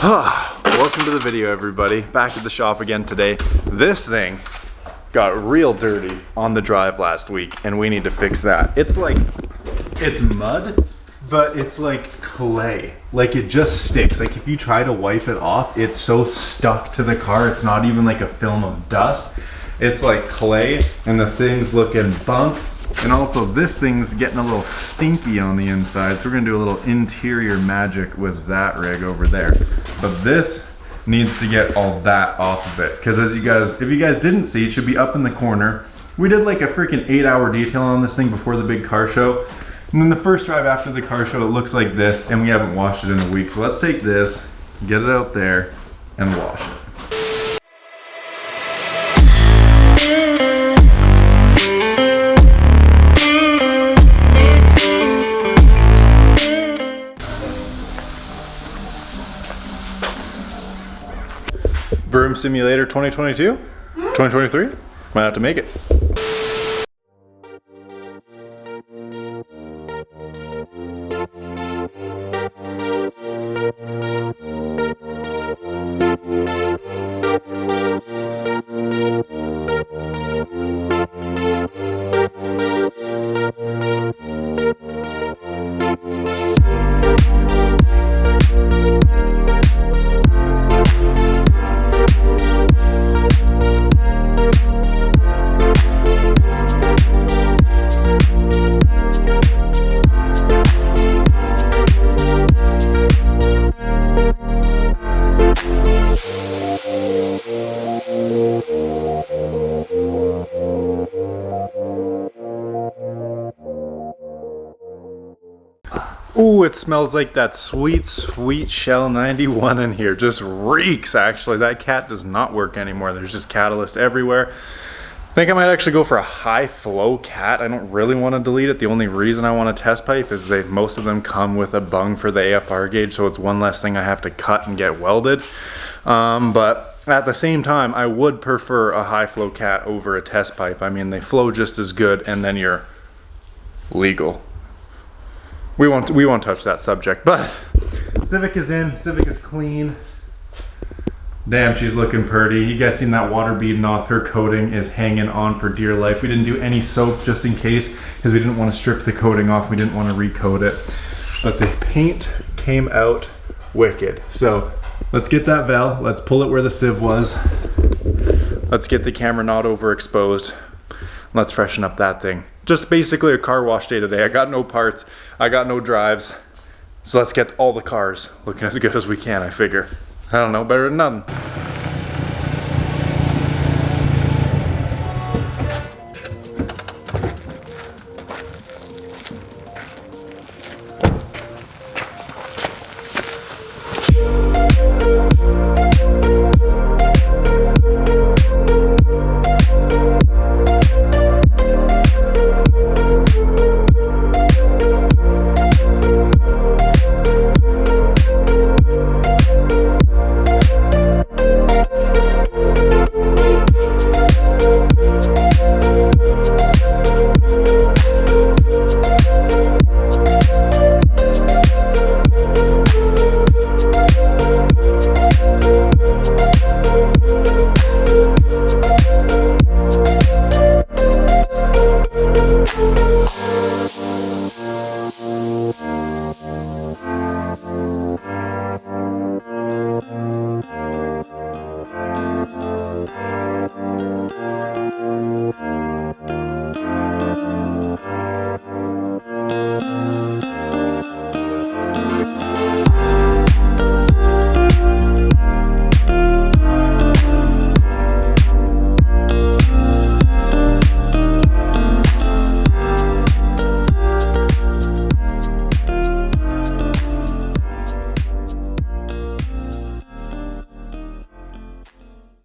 Welcome to the video, everybody. Back at the shop again today. This thing got real dirty on the drive last week and we need to fix that. It's mud, but it's like clay. Like it just sticks. Like if you try to wipe it off, it's so stuck to the car. It's not even like a film of dust. It's like clay and the thing's looking bunk. And also this thing's getting a little stinky on the inside, so we're gonna do a little interior magic with that rig over there. But this needs to get all that off of it, because if you guys didn't see, it should be up in the corner. We did like a freaking 8-hour detail on this thing before the big car show. And then the first drive after the car show, it looks like this, and we haven't washed it in a week. So let's take this, get it out there, and wash it. Vroom Simulator 2022? 2023? Might have to make it. Ooh, it smells like that sweet, sweet Shell 91 in here. Just reeks, actually. That cat does not work anymore. There's just catalyst everywhere. I think I might actually go for a high flow cat. I don't really want to delete it. The only reason I want a test pipe is most of them come with a bung for the AFR gauge, so it's one less thing I have to cut and get welded. But at the same time, I would prefer a high flow cat over a test pipe. I mean, they flow just as good, and then you're legal. We won't touch that subject, but Civic is in. Civic is clean. Damn, she's looking pretty. You guys seen that water beading off? Her coating is hanging on for dear life. We didn't do any soap just in case, because we didn't want to strip the coating off. We didn't want to recoat it, but the paint came out wicked. So let's get that valve. Let's pull it where the sieve was. Let's get the camera not overexposed. Let's freshen up that thing. Just basically a car wash day today. I got no parts, I got no drives. So let's get all the cars looking as good as we can, I figure. I don't know, better than nothing.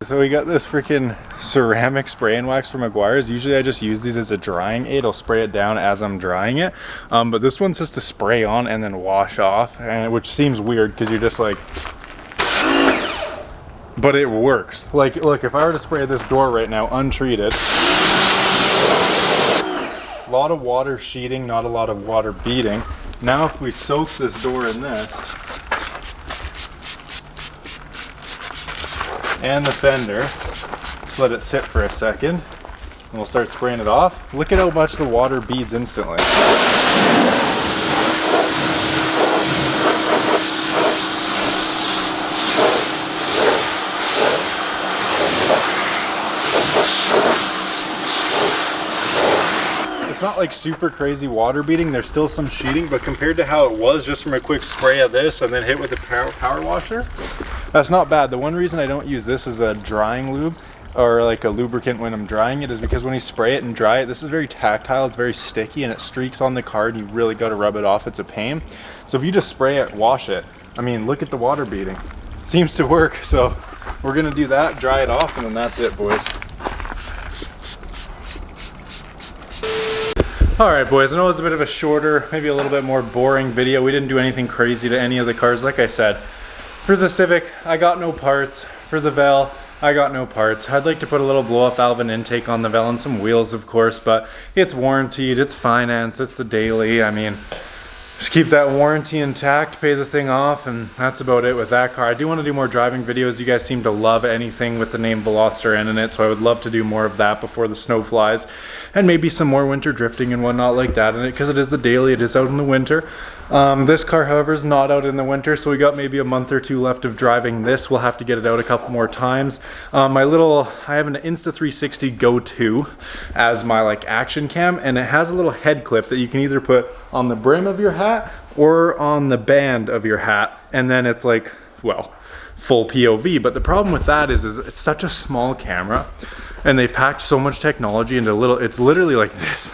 So we got this freaking ceramic spray and wax from Meguiar's. Usually I just use these as a drying aid. I'll spray it down as I'm drying it. But this one says to spray on and then wash off, which seems weird because you're just like... But it works. Like, look, if I were to spray this door right now, untreated, a lot of water sheeting, not a lot of water beading. Now if we soak this door in this, and the fender. Just let it sit for a second, and we'll start spraying it off. Look at how much the water beads instantly. It's not like super crazy water beading, there's still some sheeting, but compared to how it was just from a quick spray of this and then hit with the power washer, that's not bad. The one reason I don't use this as a drying lube or like a lubricant when I'm drying it is because when you spray it and dry it, this is very tactile, it's very sticky, and it streaks on the car and you really got to rub it off. It's a pain. So if you just spray it, wash it, I mean, look at the water beading. Seems to work, so we're gonna do that, dry it off, and then that's it, boys. Alright boys, I know it was a bit of a shorter, maybe a little bit more boring video. We didn't do anything crazy to any of the cars. Like I said, for the Civic, I got no parts. For the Vel, I got no parts. I'd like to put a little blow-off valve and intake on the Vel and some wheels, of course, but it's warranted, it's financed, it's the daily. I mean, just keep that warranty intact, pay the thing off, and that's about it with that car. I do want to do more driving videos. You guys seem to love anything with the name Veloster in it, so I would love to do more of that before the snow flies, and maybe some more winter drifting and whatnot like that in it, because it is the daily, it is out in the winter. This car, however, is not out in the winter, so we got maybe a month or two left of driving this. We'll have to get it out a couple more times. I have an Insta360 Go 2 as my like action cam, and it has a little head clip that you can either put on the brim of your hat or on the band of your hat, and then it's like, well, full POV. But the problem with that is it's such a small camera, and they've packed so much technology into it's literally like this.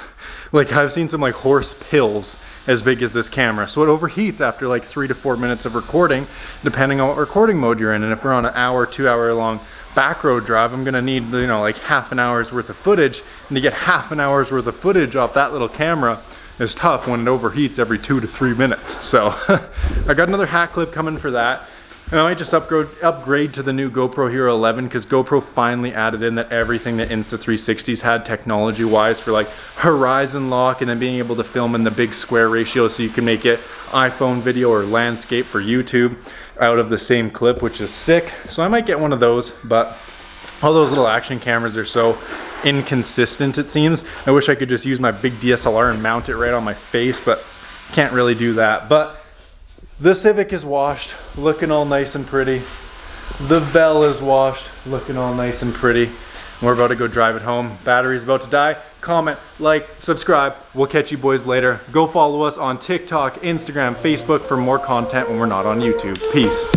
Like, I've seen some like horse pills as big as this camera, so it overheats after like 3 to 4 minutes of recording, depending on what recording mode you're in. And if we're on an hour, 2 hour long back road drive, I'm gonna need, you know, like half an hour's worth of footage, and to get half an hour's worth of footage off that little camera is tough when it overheats every 2 to 3 minutes. So I got another hat clip coming for that. And I might just upgrade to the new GoPro Hero 11, because GoPro finally added in that everything that Insta360s had technology wise for like horizon lock, and then being able to film in the big square ratio so you can make it iPhone video or landscape for YouTube out of the same clip, which is sick. So I might get one of those, but all those little action cameras are so inconsistent, it seems. I wish I could just use my big DSLR and mount it right on my face, but can't really do that. But the Civic is washed, looking all nice and pretty. The Vel is washed, looking all nice and pretty. We're about to go drive it home. Battery's about to die. Comment, like, subscribe. We'll catch you boys later. Go follow us on TikTok, Instagram, Facebook for more content when we're not on YouTube. Peace.